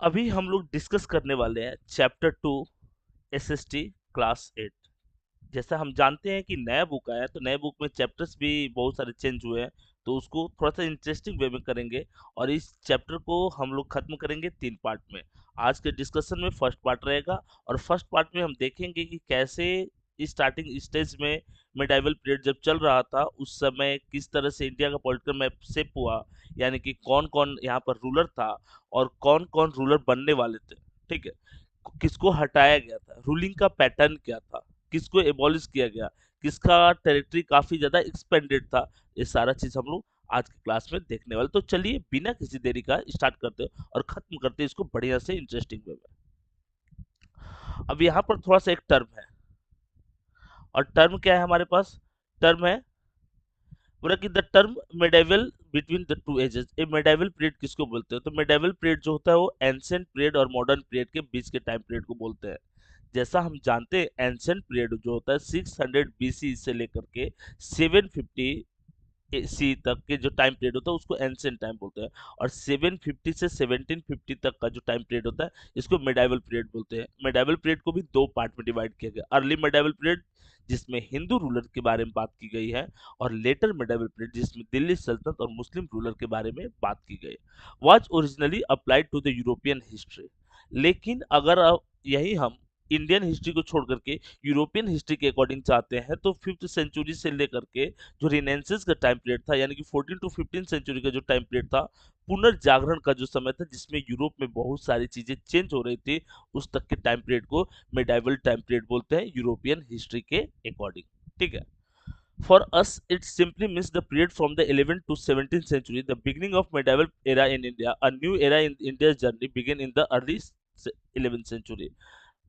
अभी हम लोग डिस्कस करने वाले हैं चैप्टर 2 एसएसटी क्लास 8। जैसा हम जानते हैं कि नया बुक आया है, तो नए बुक में चैप्टर्स भी बहुत सारे चेंज हुए हैं, तो उसको थोड़ा सा इंटरेस्टिंग वे में करेंगे। और इस चैप्टर को हम लोग खत्म करेंगे 3 पार्ट में। आज के डिस्कशन में फर्स्ट पार्ट रहेगा, और फर्स्ट पार्ट में हम देखेंगे कि कैसे स्टार्टिंग स्टेज में मिडाइवल पीरियड जब चल रहा था उस समय किस तरह से इंडिया का पॉलिटिकल मैप शेप हुआ, यानी कि कौन कौन यहाँ पर रूलर था और कौन कौन रूलर बनने वाले थे। ठीक है, किसको हटाया गया था, रूलिंग का पैटर्न क्या था, किसको एबॉलिश किया गया, किसका टेरिटरी काफी ज्यादा एक्सपेंडेड था, ये सारा चीज हम लोग आज की क्लास में देखने वाले। तो चलिए बिना किसी देरी का स्टार्ट करते हैं और खत्म करते हैं इसको बढ़िया से इंटरेस्टिंग वे में। अब यहाँ पर थोड़ा सा एक टर्म है, और टर्म क्या है हमारे पास? टर्म है पूरा कि the term medieval between the two ages. A medieval period किसको बोलते हैं? तो मेडाइवल पीरियड जो होता है वो एंशिएंट पीरियड और मॉडर्न पीरियड के बीच के टाइम पीरियड को बोलते हैं। जैसा हम जानते हैं एंशिएंट पीरियड जो होता है 600 बीसी से लेकर के 750 सी तक के जो टाइम पीरियड होता है उसको एंशिएंट टाइम बोलते हैं। और 750 से 1750 तक का जो टाइम पीरियड होता है इसको मेडाइवल पीरियड बोलते हैं। मेडाइवल पीरियड को भी 2 पार्ट में डिवाइड किया गया, अर्ली मेडाइवल पीरियड जिसमें हिंदू रूलर के बारे में बात की गई है, और लेटर मेडाइवल पीरियड जिसमें दिल्ली सल्तनत और मुस्लिम रूलर के बारे में बात की गई। Was originally applied to the European history. लेकिन अगर अब यही हम इंडियन हिस्ट्री को छोड़ करके यूरोपियन हिस्ट्री के अकॉर्डिंग चाहते हैं, तो 5th सेंचुरी से लेकर के जो रिनेंसेस का टाइम पीरियड था, यानी कि 14 to 15 सेंचुरी का जो टाइम पीरियड था, पुनर्जागरण का जो समय था जिसमें यूरोप में बहुत सारी चीजें चेंज हो रही थी, उस तक के टाइम पीरियड को मेडाइवल टाइम पीरियड बोलते हैं यूरोपियन हिस्ट्री के अकॉर्डिंग। ठीक है, for us, it simply means the period from the 11th to 17th century, the beginning of medieval era in India. A new era in India's journey began in the early 11th century.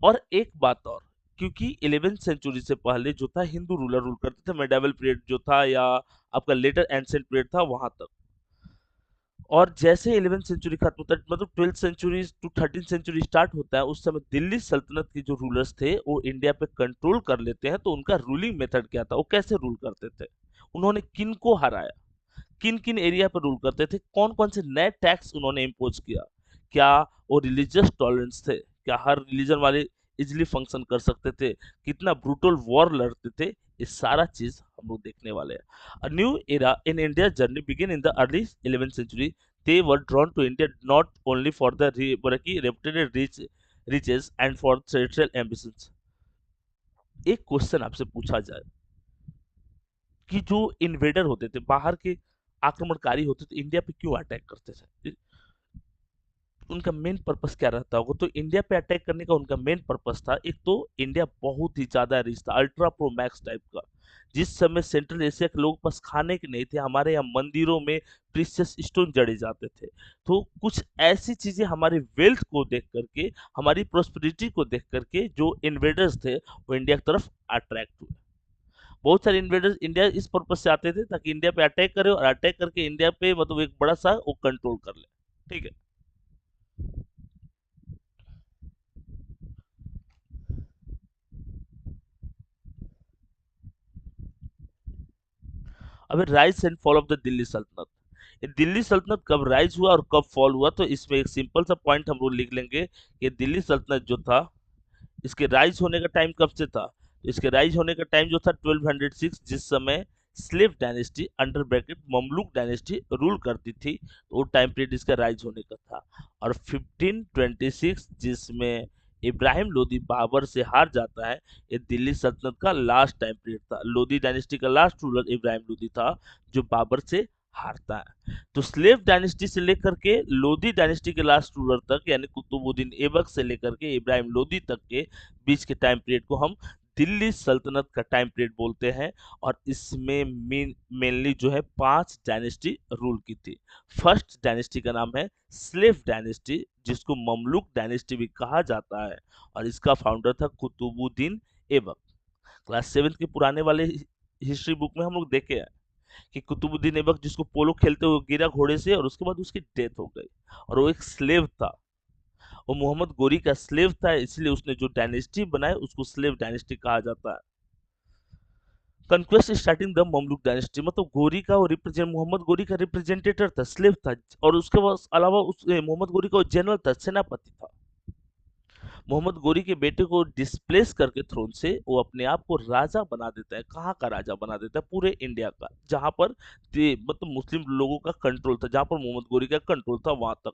और एक बात और, क्योंकि 11th century से पहले जो था Hindu ruler rule करते थे, मेडाइवल पीरियड जो था या आपका लेटर एंशिएंट पीरियड था वहां तक। और जैसे 11th सेंचुरी खत्म होता है, मतलब 12th century to 13th century start होता है, उस समय दिल्ली सल्तनत के जो रूलर्स थे वो इंडिया पे कंट्रोल कर लेते हैं। तो उनका रूलिंग मेथड क्या था, वो कैसे रूल करते थे, उन्होंने किन को हराया, किन किन एरिया पर रूल करते थे, कौन कौन से नए टैक्स उन्होंने इम्पोज किया, क्या वो रिलीजियस टॉलरेंस थे, क्या हर रिलीजन वाले इजिली फंक्शन कर सकते थे, कितना ब्रूटल वॉर लड़ते थे, ये सारा चीज हम लोग देखने वाले हैं। A new era in India journey begin in the early 11th century. they were drawn to India not only for the reputed riches and for territorial ambitions। एक क्वेश्चन आपसे पूछा जाए कि जो इन्वेडर होते थे, बाहर के आक्रमणकारी होते थे, इंडिया पे क्यों अटैक करते थे? उनका मेन पर्पस क्या रहता होगा? तो इंडिया पे अटैक करने का उनका मेन पर्पस था, एक तो इंडिया बहुत ही ज्यादा रिच था, अल्ट्रा प्रो मैक्स टाइप का। जिस समय सेंट्रल एशिया के लोग पास खाने के नहीं थे, हमारे यहाँ मंदिरों में प्रीशियस स्टोन जड़े जाते थे। तो कुछ ऐसी चीजें हमारे वेल्थ को देख करके, हमारी प्रोस्पेरिटी को देख करके जो इन्वेडर्स थे वो इंडिया की तरफ अट्रैक्ट हुए। बहुत सारे इन्वेडर्स इंडिया इस पर्पज से आते थे ताकि इंडिया पे अटैक करे, और अटैक करके इंडिया पे मतलब एक बड़ा सा वो कंट्रोल कर ले। ठीक है, अब rise and fall of the Delhi सल्तनत। ये दिल्ली सल्तनत कब राइज हुआ और कब फॉल हुआ, तो इसमें एक सिंपल सा पॉइंट हम लोग लिख लेंगे कि दिल्ली सल्तनत जो था इसके राइज होने का टाइम कब से था? तो इसके राइज होने का टाइम जो था 1206, जिस समय slave dynasty under bracket Mamluk dynasty rule करती थी, तो वो टाइम पीरियड इसका राइज होने का था। और 1526 जिसमें इब्राहिम लोदी बाबर से हार जाता है, ये दिल्ली सल्तनत का लास्ट टाइम पीरियड था। लोदी डायनेस्टी का लास्ट रूलर इब्राहिम लोदी था जो बाबर से हारता है। तो स्लेव डायनेस्टी से लेकर के लोदी डायनेस्टी के लास्ट रूलर तक, यानी कुतुबुद्दीन ऐबक से लेकर के इब्राहिम लोदी तक के बीच के टाइम पीरियड को हम दिल्ली सल्तनत का टाइम पीरियड बोलते हैं। और इसमें मेनली जो है 5 डायनेस्टी रूल की थी। फर्स्ट डायनेस्टी का नाम है स्लेव डायनेस्टी, जिसको ममलूक डायनेस्टी भी कहा जाता है, और इसका फाउंडर था कुतुबुद्दीन ऐबक। क्लास 7 के पुराने वाले हिस्ट्री बुक में हम लोग देखे हैं कि कुतुबुद्दीन ऐबक जिसको पोलो खेलते हुए गिरा घोड़े से, और उसके बाद उसकी डेथ हो गई, और वो एक स्लेव था, वो मोहम्मद गोरी का स्लेव था, इसलिए उसने जो डायनेस्टी बनाई उसको स्लेव डायनेस्टी कहा जाता है। कंक्वेस्ट स्टार्टिंग द ममलुक डायनेस्टी, मतलब गोरी का वो रिप्रेजेंट मोहम्मद गोरी का रिप्रेजेंटेटर था, स्लेव था, और उसके बाद अलावा उस मोहम्मद गोरी का जनरल था, सेनापति था। मोहम्मद गोरी के बेटे को डिस्प्लेस करके थ्रोन से वो अपने आप को राजा बना देता है। कहाँ का राजा बना देता है? पूरे इंडिया का, जहां पर मतलब मुस्लिम लोगों का कंट्रोल था, जहां पर मोहम्मद गोरी का कंट्रोल था, वहां तक।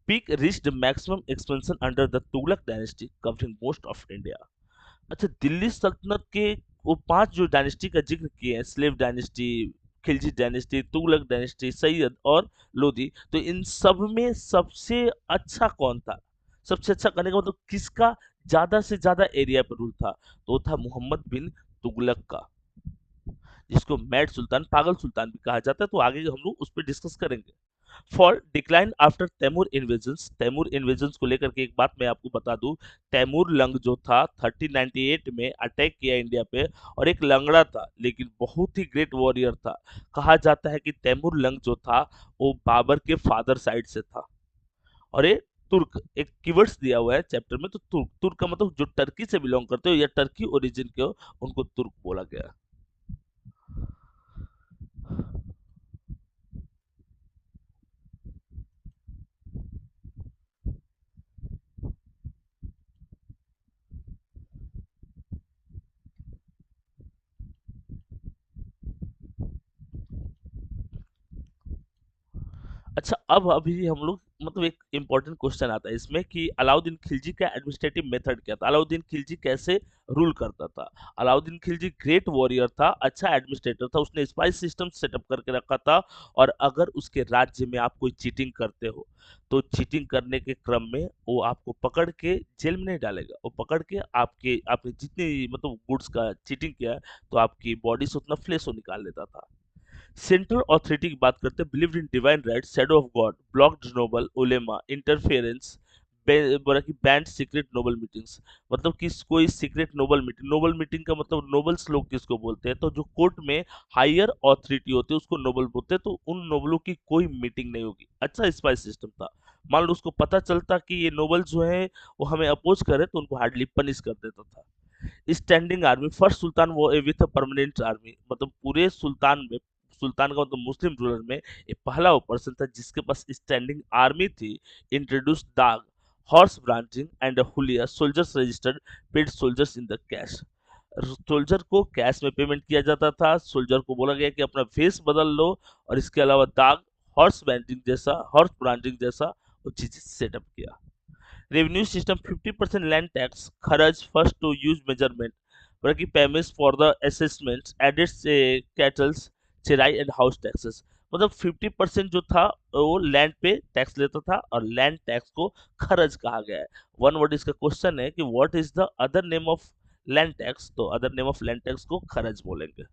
Peak reached maximum expansion under the Tughlaq dynasty covering most of India. अच्छा, दिल्ली सल्तनत के वो 5 जो डायनेस्टी का जिक्र किए हैं, slave dynasty, Khilji dynasty, Tughlaq dynasty, Syed और लोधी, तो इन सब में सबसे अच्छा कौन था? सबसे अच्छा करने का मतलब किसका ज्यादा से ज्यादा एरिया पर रूल था? तो वो था मोहम्मद बिन तुगलक का, जिसको मैड सुल्तान, पागल सुल्तान भी कहा जाता है। तो आगे हम लोग उस पर डिस्कस करेंगे। For decline after Timur invasions, Timur invasions को लेकर के एक बात मैं आपको बता दूं। तैमूर लंग जो था 1398 में अटैक किया इंडिया पे, और एक लंगड़ा था लेकिन बहुत ही ग्रेट वॉरियर था। कहा जाता है कि तैमूर लंग जो था वो बाबर के फादर साइड से था। और ये तुर्क, एक कीवर्ड्स दिया हुआ है चैप्टर में, तो तुर्क, तुर्क का मतलब जो टर्की से बिलोंग करते हो या टर्की ओरिजिन के हो, उनको तुर्क बोला गया। अच्छा, अब अभी हम लोग मतलब एक इंपॉर्टेंट क्वेश्चन आता है इसमें कि अलाउद्दीन खिलजी का एडमिनिस्ट्रेटिव मेथड क्या था? अलाउद्दीन खिलजी कैसे रूल करता था? अलाउद्दीन खिलजी ग्रेट वॉरियर था, अच्छा एडमिनिस्ट्रेटर था, उसने स्पाइस सिस्टम सेटअप करके रखा था। और अगर उसके राज्य में आप कोई चीटिंग करते हो, तो चीटिंग करने के क्रम में वो आपको पकड़ के जेल में नहीं डालेगा, वो पकड़ के आपके आपने जितनी मतलब गुड्स का चीटिंग किया है, तो आपकी बॉडी से उतना फ्लेश वो निकाल लेता था। सेंट्रल अथॉरिटी की बात करते हैं, believed in divine right, shadow of God, blocked noble उलेमा इंटरफेरेंस, बोला कि बैंड सीक्रेट नोबल मीटिंग्स। मतलब कि कोई secret noble meeting, noble meeting का मतलब नोबल्स लोग किसको बोलते हैं? तो जो कोर्ट में हायर अथॉरिटी होते हैं उसको नोबल बोलते हैं। तो उन नोबलों की कोई मीटिंग नहीं होगी। अच्छा स्पाइस सिस्टम था। मान लो उसको पता चलता कि ये नोबल जो है वो हमें अपोज करे, तो उनको हार्डली पनिश कर देता था। स्टैंडिंग आर्मी, फर्स्ट सुल्तान वो विथ परमानेंट आर्मी, मतलब पूरे सुल्तान में, सुल्तान का मतलब मुस्लिम रूलर में ये पहला वो पर्सन था जिसके पास स्टैंडिंग आर्मी थी। इंट्रोड्यूस दाग, हॉर्स ब्रांचिंग एंड हुलिया, soldiers registered, paid soldiers in the cash. Soldier को कैश में पेमेंट किया जाता था। सोल्जर को बोला गया कि अपना फेस बदल लो, और इसके अलावा दाग, हॉर्स ब्रांडिंग जैसा वो चीज सेटअप किया। रेवेन्यू सिस्टम 50% लैंड टैक्स, खरज फर्स्ट टू यूज मेजरमेंट, बल्कि payments for the assessments, added से कैटल्स, चेराई एंड हाउस टैक्सेस। मतलब 50% जो था वो लैंड पे टैक्स लेता था, और लैंड टैक्स को खरज कहा गया है। वन वर्ड इसका क्वेश्चन है कि what is the other name of land tax? तो other name of land tax को खरज बोलेंगे।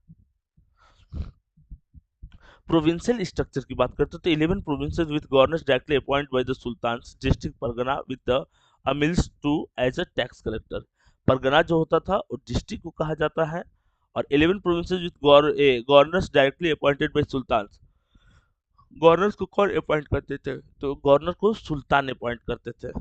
प्रोविंशियल स्ट्रक्चर की बात करते हैं तो 11 provinces with governors directly appoint by the sultans, district परगना विद द अमील्स to as a tax collector. परगना जो होता था वो डिस्ट्रिक्ट को कहा जाता है, और 11 provinces with governors directly appointed by sultans. Governors को कौन अपॉइंट करते थे? तो गवर्नर को सुल्तान अपॉइंट करते थे।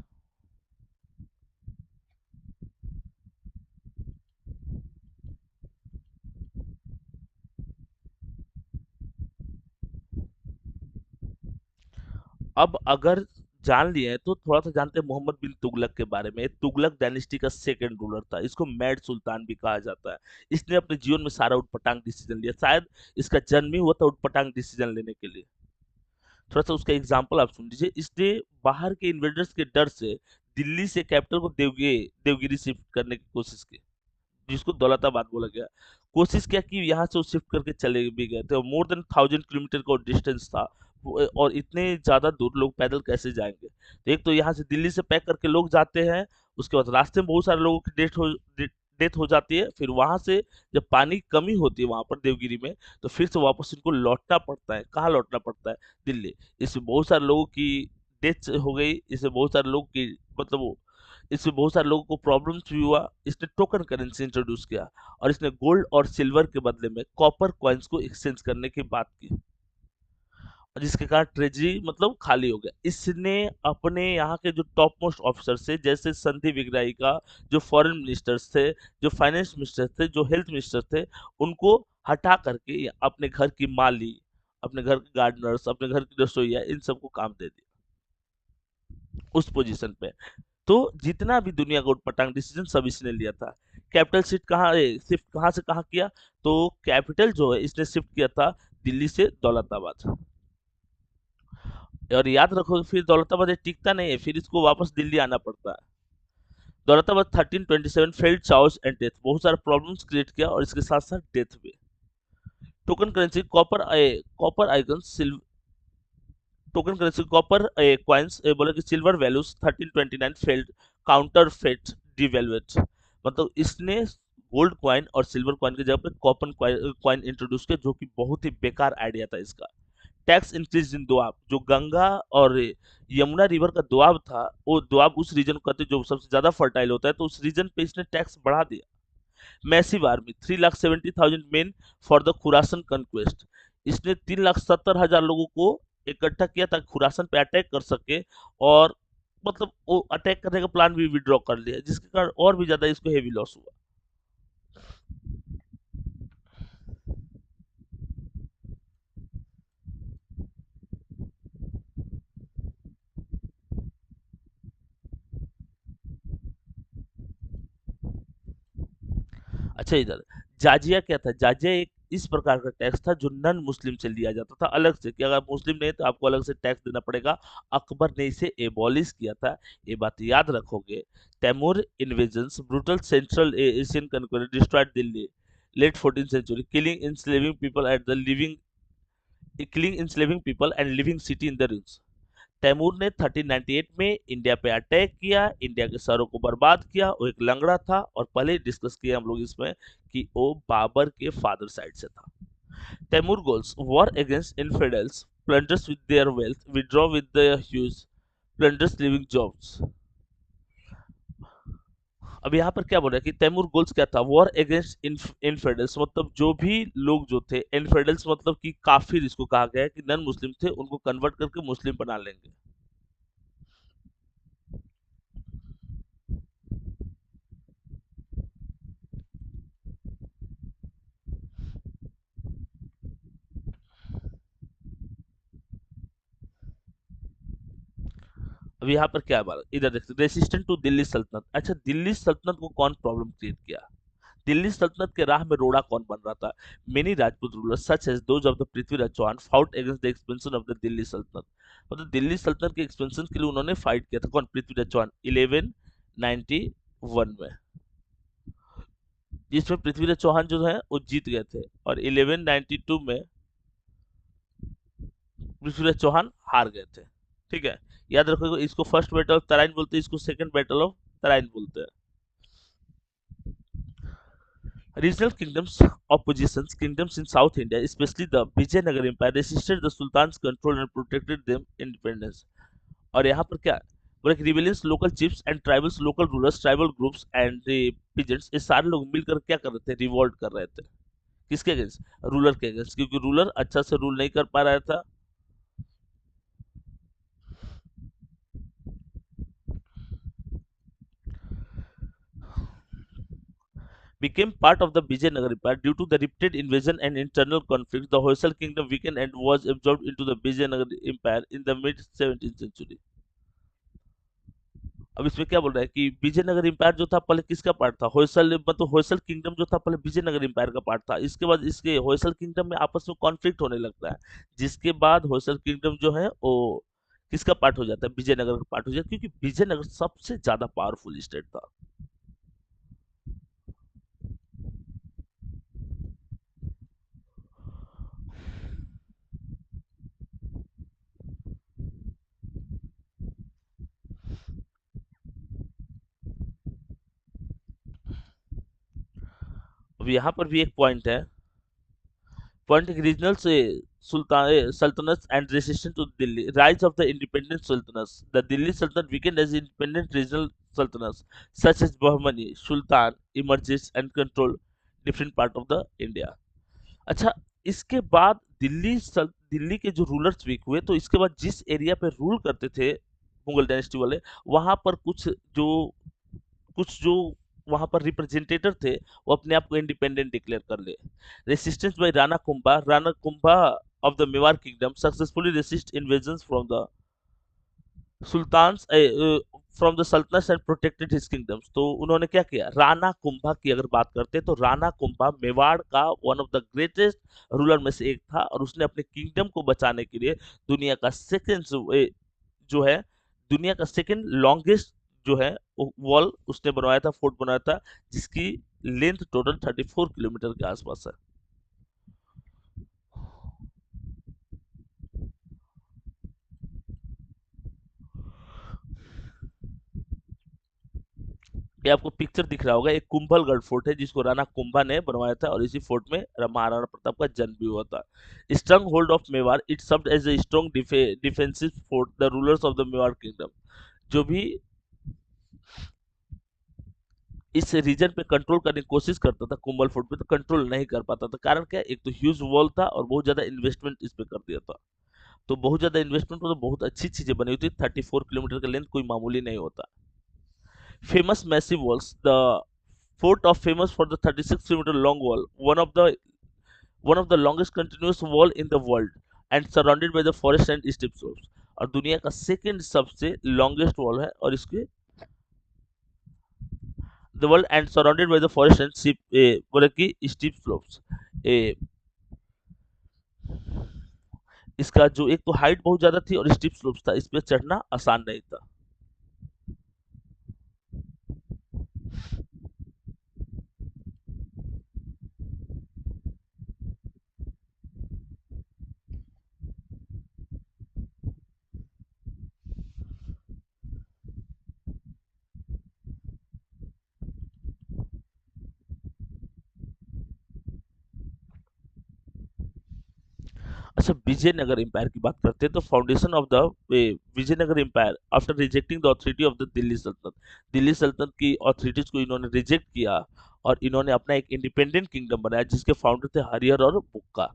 अब अगर जान लिए हैं तो थोड़ा सा जानते हैं मोहम्मद बिन तुगलक के बारे में। तुगलक डायनेस्टी का सेकंड रूलर था, इसको मैड सुल्तान भी कहा जाता है। इसने अपने जीवन में सारा उटपटांग डिसीजन लिया, शायद इसका जन्म ही हुआ था उटपटांग डिसीजन लेने के लिए। थोड़ा सा उसका एग्जाम्पल आप सुन लीजिए। इसने बाहर के इन्वेडर्स के डर से दिल्ली से कैपिटल को देवगिरी शिफ्ट करने की कोशिश की, जिसको दौलताबाद बोला गया। कोशिश क्या की, यहाँ से वो शिफ्ट करके चले भी गए थे। मोर देन 1000 किलोमीटर का डिस्टेंस था, और इतने ज्यादा दूर लोग पैदल कैसे जाएंगे? तो एक तो यहाँ से दिल्ली से पैक करके लोग जाते हैं, उसके बाद रास्ते में बहुत सारे लोगों की डेथ हो जाती है। फिर वहां से जब पानी की कमी होती है वहां पर देवगिरी में, तो फिर से वापस इनको लौटना पड़ता है। कहाँ लौटना पड़ता है? दिल्ली। इसमें बहुत सारे लोगों की डेथ हो गई, इसमें बहुत सारे लोग की मतलब इसमें बहुत सारे लोगों को प्रॉब्लम्स भी हुआ। इसने टोकन करेंसी इंट्रोड्यूस किया, और इसने गोल्ड और सिल्वर के बदले में कॉपर कॉइन्स को एक्सचेंज करने की बात की। जिसके कारण ट्रेजरी मतलब खाली हो गया। इसने अपने यहाँ के जो टॉप मोस्ट ऑफिसर्स थे, जैसे संधि विग्राही का, जो फॉरेन मिनिस्टर्स थे, जो फाइनेंस मिनिस्टर थे, जो हेल्थ मिनिस्टर थे, उनको हटा करके अपने घर की माली, अपने घर के गार्डनर्स, अपने घर की रसोईया, इन सबको काम दे दिया उस पोजीशन पे। तो जितना भी दुनिया का उटपटांग डिसीजन सब इसने लिया था। कैपिटल सीट कहाँ शिफ्ट कहाँ से कहाँ किया? तो कैपिटल जो है इसने शिफ्ट किया था दिल्ली से दौलताबाद। और याद रखो फिर दौलताबाद ये टिकता नहीं है, फिर इसको वापस दिल्ली आना पड़ता है। Daulatabad 1327 failed charge and death, बहुत सारे प्रॉब्लम्स क्रिएट किया और इसके साथ साथ डेथ भी। Token currency copper icon silver, token currency copper coins बोले कि सिल्वर वैल्यूज 1329 फेल्ड काउंटरफेट डिवेल्युएट। मतलब इसने गोल्ड कॉइन और सिल्वर कॉइन की जगह पे कॉपर कॉइन इंट्रोड्यूस किया, जो कि बहुत ही बेकार आइडिया था इसका। टैक्स इंक्रीज इन दोआब, जो गंगा और यमुना रिवर का दोआब था, वो दोआब उस रीजन को कहते हैं जो सबसे ज्यादा फर्टाइल होता है, तो उस रीजन पे इसने टैक्स बढ़ा दिया। Massive army 3,70,000 main for the Khurasan conquest, इसने 3,70,000 लोगों को इकट्ठा किया ताकि खुरासन पे अटैक कर सके। और मतलब वो अटैक करने का प्लान भी विड्रॉ कर लिया, जिसके कारण और भी ज्यादा इसको हेवी लॉस हुआ। अच्छा, इधर जाजिया क्या था? जाजिया एक इस प्रकार का टैक्स था जो नन मुस्लिम से लिया जाता था अलग से, कि अगर मुस्लिम नहीं तो आपको अलग से टैक्स देना पड़ेगा। अकबर ने इसे एबॉलिश किया था, ये बात याद रखोगे। Timur invasions brutal central Asian conquest destroyed Delhi late 14th century, killing enslaving people and living city in the ruins। तैमूर ने 1398 में इंडिया पे अटैक किया, इंडिया के शहरों को बर्बाद किया। वो एक लंगड़ा था, और पहले ही डिस्कस किया हम लोग इसमें कि वो बाबर के फादर साइड से था। Timur goals war against infidels, plunders with their wealth, withdraw with the huge, plunders living jobs. अब यहाँ पर क्या बोल रहा है कि तैमूर गोल्स क्या था? वॉर अगेंस्ट इनफेडल्स, मतलब जो भी लोग जो थे इनफेडल्स, मतलब कि काफिर इसको कहा गया है, कि नन मुस्लिम थे, उनको कन्वर्ट करके मुस्लिम बना लेंगे। अब यहाँ पर क्या बात, इधर देखते रेसिस्टेंट टू दिल्ली सल्तनत। अच्छा, दिल्ली सल्तनत को कौन प्रॉब्लम क्रिएट किया? दिल्ली सल्तनत के राह में रोड़ा कौन बन रहा था? Many Rajput rulers such as those of the Prithviraj Chauhan fought against the expansion of the Delhi सल्तनत। मतलब दिल्ली सल्तनत के एक्सपेंशन के लिए उन्होंने फाइट किया था। कौन? पृथ्वीराज चौहान 1191 में, जिसमें पृथ्वीराज चौहान जो है वो जीत गए थे। और 1192 में पृथ्वीराज चौहान हार गए थे। ठीक है, याद रखोगे, इसको फर्स्ट बैटल ऑफ तराइन बोलते हैं, इसको सेकंड बैटल ऑफ तराइन बोलते हैं। Regional kingdoms of positions, kingdoms in South India, especially the Vijayanagar Empire, resisted the Sultan's control and protected them independence। और यहाँ पर क्या बोले कि rebellions, local chiefs and tribals, local rulers, tribal groups and the peasants, ये सारे लोग मिलकर क्या कर रहे थे? रिवॉल्ट कर रहे थे। किसके अगेंस्ट? रूलर के अगेंस्ट, क्योंकि रूलर अच्छा से रूल नहीं कर पा रहा था। Became part of the Vijayanagar Empire due to the repeated invasion and internal conflict. The Hoysal kingdom weakened and was absorbed into the Vijayanagar Empire in the mid 17th century। अब इसमें क्या बोल रहा है कि विजयनगर एम्पायर जो था पहले किसका पार्ट था? होयसल, मतलब होयसल किंगडम जो था पहले विजयनगर एम्पायर का पार्ट था। इसके बाद इसके होयसल किंगडम में आपस में कॉन्फ्लिक्ट होने लगता है, जिसके बाद होयसल किंगडम जो है वो किसका पार्ट हो जाता है? विजयनगर का पार्ट हो जाता है, क्योंकि विजयनगर सबसे ज्यादा पावरफुल स्टेट था। अब यहाँ पर भी एक पॉइंट रीजनल से सुल्तान सल्तनत and resistance to Delhi, rise of the independent सल्तनत। द दिल्ली सल्तनत वीकेंड एज इंडिपेंडेंट रीजनल सल्तनत सच एज बहमनी सुल्तान emerges and control different part of the India. अच्छा, इसके बाद दिल्ली के जो रूलर्स वीक हुए तो इसके बाद जिस एरिया पे रूल करते थे मुगल डायनेस्टी वाले, वहां पर कुछ जो वहां पर रिप्रेजेंटेटिव थे वो अपने आप को इंडिपेंडेंट डिक्लेयर कर ले। Resistance by Rana Kumbha of the Mewar kingdom successfully resist invasion sultans from the सल्तनत एंड प्रोटेक्टेड हिज किंगडम्स। तो उन्होंने क्या किया, राणा कुंभा की अगर बात करते हैं तो राणा कुंभा मेवाड़ का one of the greatest ruler में से एक था, और उसने अपने किंगडम को बचाने के लिए दुनिया का सेकंड जो है दुनिया का सेकंड लॉन्गेस्ट जो है वॉल उसने बनवाया था, फोर्ट बनाया था, जिसकी लेंथ टोटल 34 किलोमीटर के आसपास है। ये आपको पिक्चर दिख रहा होगा, एक कुंभलगढ़ फोर्ट है जिसको राणा कुंभा ने बनवाया था, और इसी फोर्ट में महाराणा प्रताप का जन्म भी हुआ था। Stronghold of Mewar, it served as a strong defensive fort the rulers of the Mewar kingdom. जो भी इस रीजन पे कंट्रोल करने की कोशिश करता था कुंभल फोर्ट पे, तो कंट्रोल नहीं कर पाता था। कारण क्या, एक तो ह्यूज वॉल था और बहुत ज्यादा इन्वेस्टमेंट इस पे कर दिया था। तो बहुत ज्यादा इन्वेस्टमेंट तो बहुत अच्छी चीजें बनी हुई थी, 34 किलोमीटर का लेंथ कोई मामूली नहीं होता। Famous massive walls. The fort of famous for the 36 kilometer long wall, one of the longest continuous wall in the world, and surrounded by the forest and steep slopes. और दुनिया का second सबसे longest wall है, और इसके the world and surrounded by the forest and बोले कि steep slopes. इसका जो एक तो हाइट बहुत ज्यादा थी और स्टीप स्लोप्स था, इस पे चढ़ना आसान नहीं था। अच्छा, विजयनगर एम्पायर की बात करते हैं तो foundation of the Vijayanagara empire after rejecting the authority of the Delhi सल्तनत की अथॉरिटीज को इन्होंने रिजेक्ट किया, और इन्होंने अपना एक इंडिपेंडेंट किंगडम बनाया जिसके फाउंडर थे हरिहर और Bukka.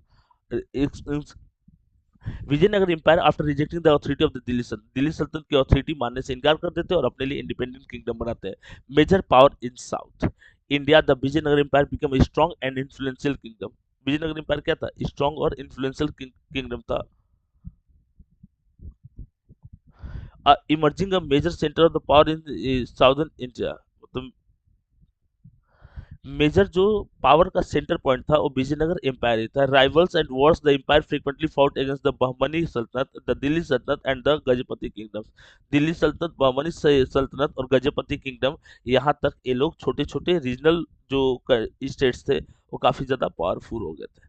Vijayanagara empire after rejecting the authority of the Delhi सल्तनत की अथॉरिटी मानने से इनकार कर देते हैं और अपने लिए इंडिपेंडेंट किंगडम बनाते हैं। Major power in south India, the Vijayanagara empire become a strong and influential kingdom. Vijayanagara empire क्या था, स्ट्रॉन्ग और इन्फ्लुएंशियल किंगडम था। Emerging a major centre of the power in southern India. मतलब मेजर जो पावर का centre point था वो Vijayanagara empire ही था। Rivals and wars the empire frequently fought against the Bahmani सल्तनत, द दिल्ली सल्तनत and the Gajapati kingdom. Delhi सल्तनत, बहमनी सल्तनत और गजपति किंगडम, यहाँ तक ये लोग छोटे छोटे रीजनल जो स्टेट्स थे वो काफी ज्यादा पावरफुल हो गए थे।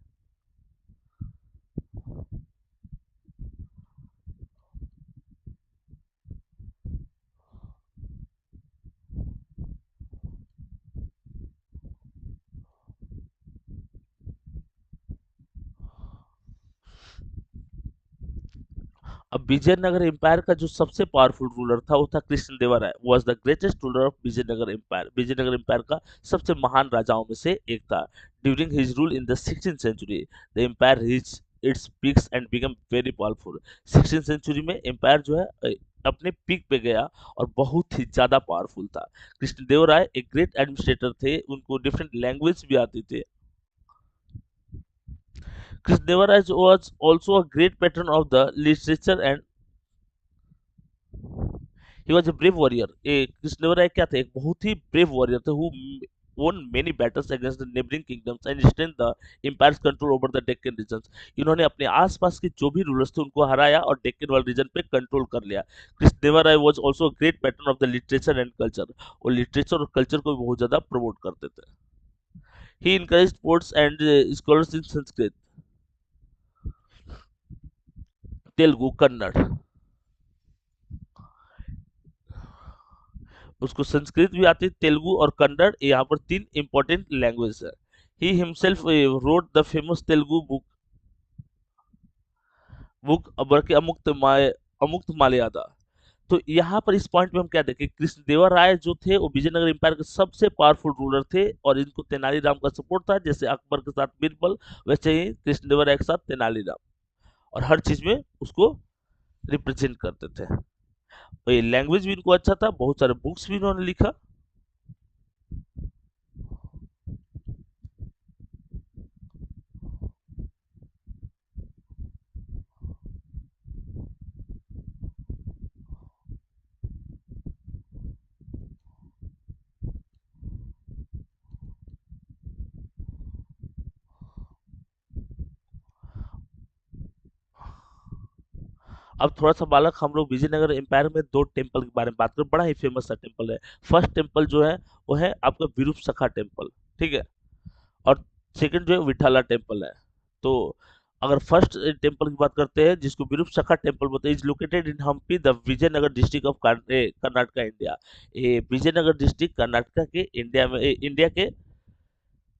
अब विजयनगर एम्पायर का जो सबसे पावरफुल रूलर था वो था Krishnadevaraya, was the greatest ruler of Vijayanagara empire. Vijayanagara empire का सबसे महान राजाओं में से एक था। During his rule in the 16th century the empire reach its peaks and become very powerful. 16th century में एम्पायर जो है अपने पीक पे गया और बहुत ही ज्यादा पावरफुल था। कृष्णदेवराय एक ग्रेट एडमिनिस्ट्रेटर थे, उनको डिफरेंट लैंग्वेज भी आती थी। Krishnadevaraya was also a great patron of the literature and he was a brave warrior। Krishnadevaraya क्या थे, एक बहुत ही ब्रेव वॉरियर थे, who won many battles against the neighboring kingdoms and strengthened the empire's control over the Deccan regions। इन्होंने अपने आसपास के जो भी रूलर्स थे उनको हराया और डेक्कन वाले रीजन पे कंट्रोल कर लिया। Krishnadevaraya was also a great patron of the literature and culture। और लिटरेचर और कल्चर को भी बहुत ज्यादा प्रमोट करते थे। He encouraged poets and scholars in Sanskrit, Telugu, Kannada. उसको संस्कृत भी आती है, तेलुगु और कन्नड़, यहाँ पर तीन इंपॉर्टेंट लैंग्वेज है। He himself road the famous Telugu book book के अमुक्त मालयादा। तो यहाँ पर इस पॉइंट में हम क्या देखें, कृष्णदेवराय जो थे वो विजयनगर एम्पायर के सबसे पावरफुल रूलर थे और इनको तेनालीराम का सपोर्ट था। जैसे अकबर के साथ बीरबल, वैसे ही कृष्णदेवराय के साथ तेनालीराम, और हर चीज में उसको रिप्रेजेंट करते थे। और ये लैंग्वेज भी इनको अच्छा था, बहुत सारे बुक्स भी इन्होंने लिखा। अब थोड़ा सा बालक हम लोग विजयनगर एम्पायर में दो टेम्पल के बारे में बात करें, बड़ा ही फेमस सा टेम्पल है। फर्स्ट टेम्पल जो है वो है आपका विरूपशखा टेम्पल, ठीक है। और सेकंड जो है विठाला टेम्पल है। तो अगर फर्स्ट टेम्पल की बात करते हैं जिसको विरूपशखा टेम्पल बोलते हैं, is located in Hampi the Vijayanagara district of Karnataka India. ये विजयनगर डिस्ट्रिक्ट कर्नाटका के इंडिया में, इंडिया के,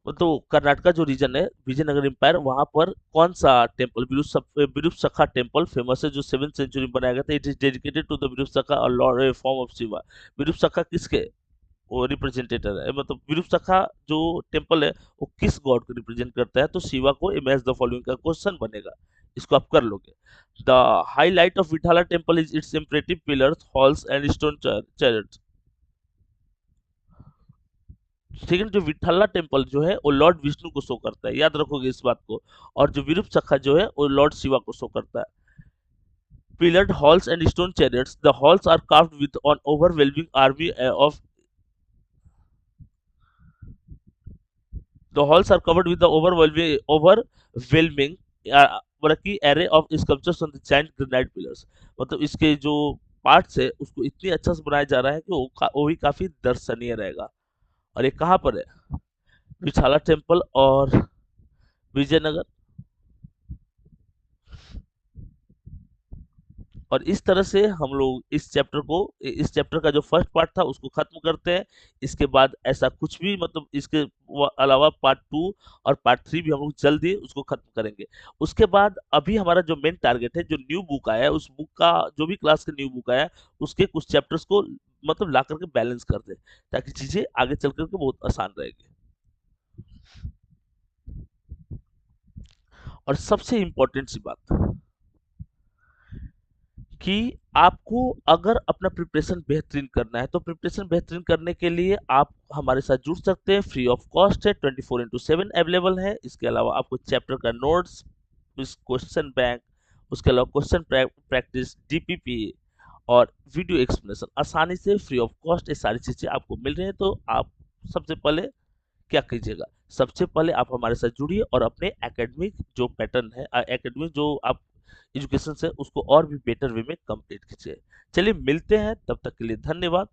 तो कर्नाटका जो रीजन है विजयनगर एम्पायर, वहां पर कौन सा टेम्पल, विरूपशखा टेम्पल फेमस है जो 7th सेंचुरी में बनाया गया था। It is dedicated to the Virupaksha और lord form of Shiva. Virupaksha किसके वो रिप्रेजेंटेटिव है, मतलब विरूपशखा जो टेम्पल है वो किस गॉड को रिप्रेजेंट करता है, तो शिवा को। इमेज द फॉलोइंग का क्वेश्चन बनेगा, इसको आप कर लोगे। The highlight of Vitthala temple is its impressive pillars, halls and stone chariots. Second जो विठ्ठला टेम्पल जो है वो लॉर्ड विष्णु को शो करता है, याद रखोगे इस बात को। और जो विरूपशखा जो है वो लॉर्ड शिवा को शो करता है। Pillared halls and stone chariots, the halls are carved with on overwhelming army of, the halls are covered with the overwhelming की array of sculptures on the giant granite pillars। मतलब इसके जो parts है उसको इतनी अच्छा से बनाया जा रहा है कि वो भी काफी दर्शनीय रहेगा। और ये कहाँ पर है, विशाला टेम्पल और विजयनगर। और इस तरह से हम लोग इस चैप्टर का जो फर्स्ट पार्ट था उसको खत्म करते हैं। इसके बाद ऐसा कुछ भी, मतलब इसके अलावा पार्ट 2 और पार्ट 3 भी हम लोग जल्दी उसको खत्म करेंगे। उसके बाद अभी हमारा जो मेन टारगेट है, जो न्यू बुक आया है, उस बुक का जो भी क्लास का न्यू बुक आया है उसके कुछ चैप्टर्स को मतलब ला करके बैलेंस कर दे, ताकि चीजें आगे चल करके बहुत आसान रहेगी। और सबसे इम्पोर्टेंट सी बात कि आपको अगर अपना प्रिपरेशन बेहतरीन करना है, तो प्रिपरेशन बेहतरीन करने के लिए आप हमारे साथ जुड़ सकते हैं। फ्री ऑफ कॉस्ट है, 24/7 अवेलेबल है। इसके अलावा आपको चैप्टर का नोट्स, क्वेश्चन बैंक, उसके अलावा क्वेश्चन प्रैक्टिस, डीपीपी और वीडियो एक्सप्लेनेशन आसानी से फ्री ऑफ कॉस्ट ये सारी चीजें आपको मिल रही हैं। तो आप सबसे पहले क्या कीजिएगा, सबसे पहले आप हमारे साथ जुड़िए और अपने एकेडमिक जो पैटर्न है, एकेडमिक जो आप एजुकेशन से, उसको और भी बेटर वे में कंप्लीट कीजिए। चलिए मिलते हैं, तब तक के लिए धन्यवाद।